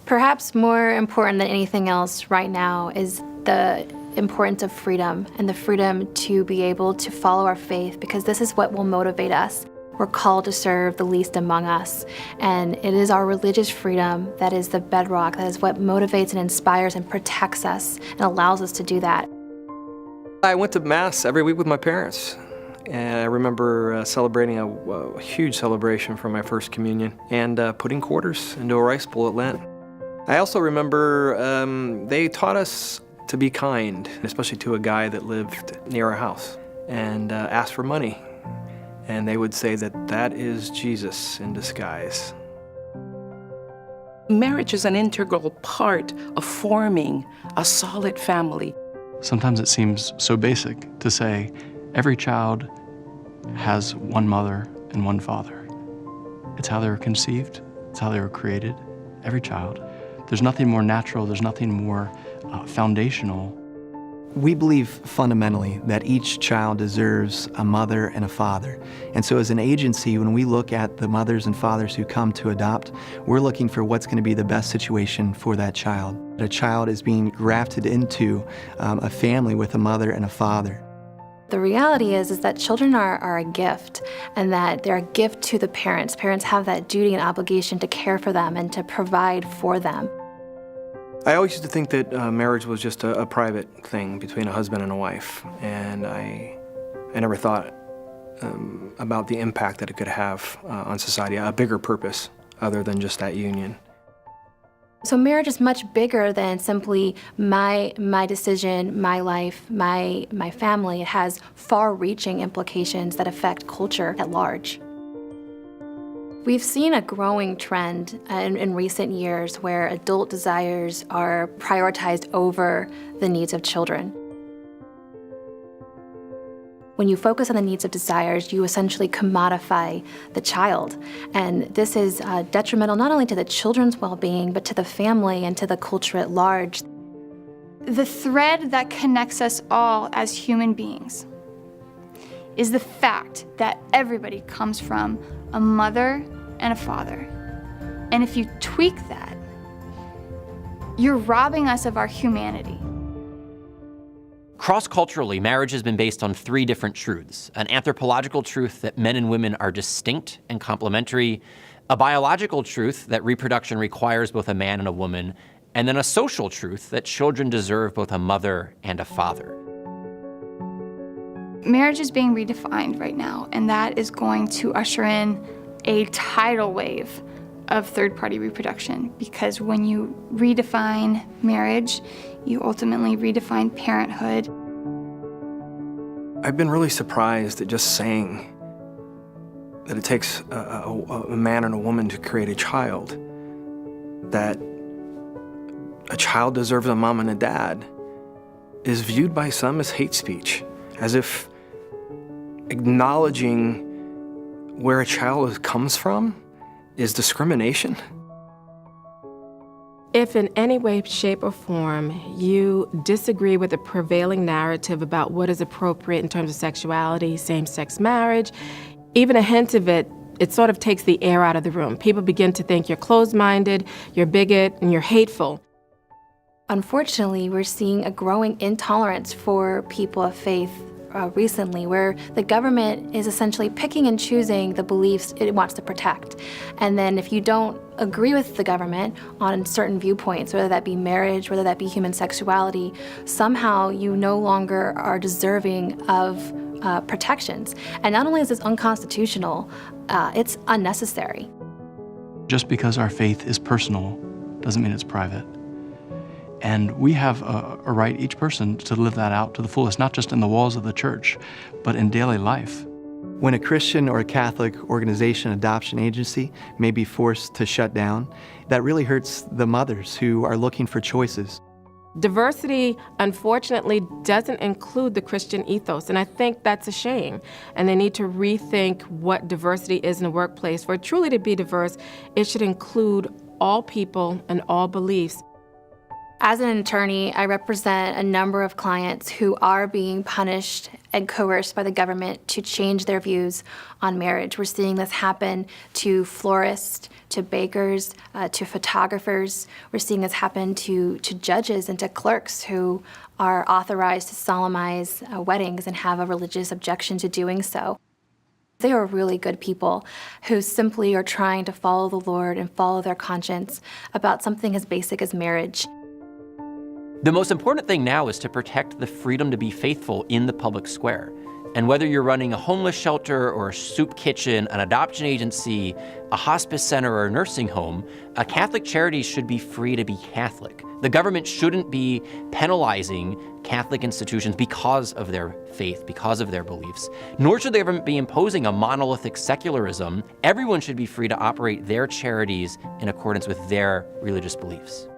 Perhaps more important than anything else right now is the importance of freedom and the freedom to be able to follow our faith, because this is what will motivate us. We're called to serve the least among us, and it is our religious freedom that is the bedrock, that is what motivates and inspires and protects us and allows us to do that. I went to Mass every week with my parents, and I remember celebrating a huge celebration for my first communion and putting quarters into a rice bowl at Lent. I also remember they taught us to be kind, especially to a guy that lived near our house, and asked for money. And they would say that is Jesus in disguise. Marriage is an integral part of forming a solid family. Sometimes it seems so basic to say every child has one mother and one father. It's how they were conceived, it's how they were created, every child. There's nothing more natural, there's nothing more foundational. We believe fundamentally that each child deserves a mother and a father. And so as an agency, when we look at the mothers and fathers who come to adopt, we're looking for what's going to be the best situation for that child. A child is being grafted into a family with a mother and a father. The reality is that children are a gift, and that they're a gift to the parents. Parents have that duty and obligation to care for them and to provide for them. I always used to think that marriage was just a private thing between a husband and a wife, and I never thought about the impact that it could have on society, a bigger purpose other than just that union. So marriage is much bigger than simply my decision, my life, my family. It has far-reaching implications that affect culture at large. We've seen a growing trend in recent years where adult desires are prioritized over the needs of children. When you focus on the needs of desires, you essentially commodify the child. And this is detrimental not only to the children's well-being, but to the family and to the culture at large. The thread that connects us all as human beings is the fact that everybody comes from a mother and a father. And if you tweak that, you're robbing us of our humanity. Cross-culturally, marriage has been based on three different truths: an anthropological truth that men and women are distinct and complementary, a biological truth that reproduction requires both a man and a woman, and then a social truth that children deserve both a mother and a father. Marriage is being redefined right now, and that is going to usher in a tidal wave of third-party reproduction, because when you redefine marriage, you ultimately redefine parenthood. I've been really surprised at just saying that it takes a man and a woman to create a child, that a child deserves a mom and a dad, is viewed by some as hate speech, as if acknowledging where a child comes from is discrimination. If in any way, shape, or form you disagree with the prevailing narrative about what is appropriate in terms of sexuality, same-sex marriage, even a hint of it, it sort of takes the air out of the room. People begin to think you're closed-minded, you're bigot, and you're hateful. Unfortunately, we're seeing a growing intolerance for people of faith recently, where the government is essentially picking and choosing the beliefs it wants to protect. And then if you don't agree with the government on certain viewpoints, whether that be marriage, whether that be human sexuality, somehow you no longer are deserving of protections. And not only is this unconstitutional, it's unnecessary. Just because our faith is personal doesn't mean it's private. And we have a right, each person, to live that out to the fullest, not just in the walls of the church, but in daily life. When a Christian or a Catholic organization, adoption agency, may be forced to shut down, that really hurts the mothers who are looking for choices. Diversity, unfortunately, doesn't include the Christian ethos, and I think that's a shame. And they need to rethink what diversity is in the workplace. For it truly to be diverse, it should include all people and all beliefs. As an attorney, I represent a number of clients who are being punished and coerced by the government to change their views on marriage. We're seeing this happen to florists, to bakers, to photographers. We're seeing this happen to judges and to clerks who are authorized to solemnize weddings and have a religious objection to doing so. They are really good people who simply are trying to follow the Lord and follow their conscience about something as basic as marriage. The most important thing now is to protect the freedom to be faithful in the public square. And whether you're running a homeless shelter or a soup kitchen, an adoption agency, a hospice center, or a nursing home, a Catholic charity should be free to be Catholic. The government shouldn't be penalizing Catholic institutions because of their faith, because of their beliefs. Nor should the government be imposing a monolithic secularism. Everyone should be free to operate their charities in accordance with their religious beliefs.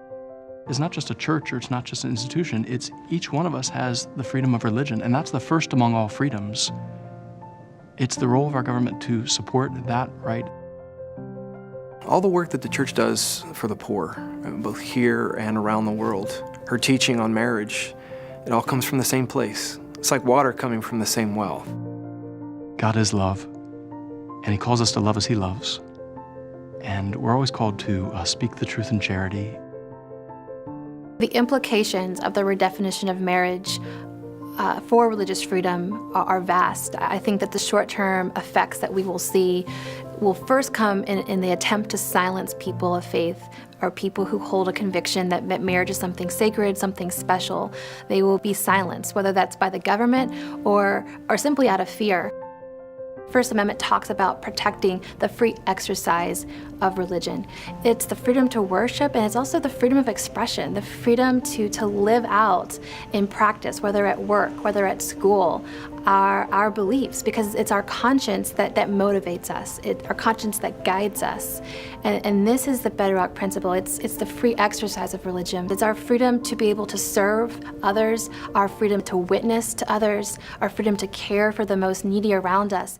It's not just a church or it's not just an institution, it's each one of us has the freedom of religion, and that's the first among all freedoms. It's the role of our government to support that right. All the work that the church does for the poor, both here and around the world, her teaching on marriage, it all comes from the same place. It's like water coming from the same well. God is love, and He calls us to love as He loves. And we're always called to speak the truth in charity. The implications of the redefinition of marriage for religious freedom are vast. I think that the short-term effects that we will see will first come in the attempt to silence people of faith or people who hold a conviction that marriage is something sacred, something special. They will be silenced, whether that's by the government or simply out of fear. First Amendment talks about protecting the free exercise of religion. It's the freedom to worship, and it's also the freedom of expression, the freedom to live out in practice, whether at work, whether at school, our beliefs, because it's our conscience that motivates us. It's our conscience that guides us. And this is the bedrock principle. It's the free exercise of religion. It's our freedom to be able to serve others, our freedom to witness to others, our freedom to care for the most needy around us.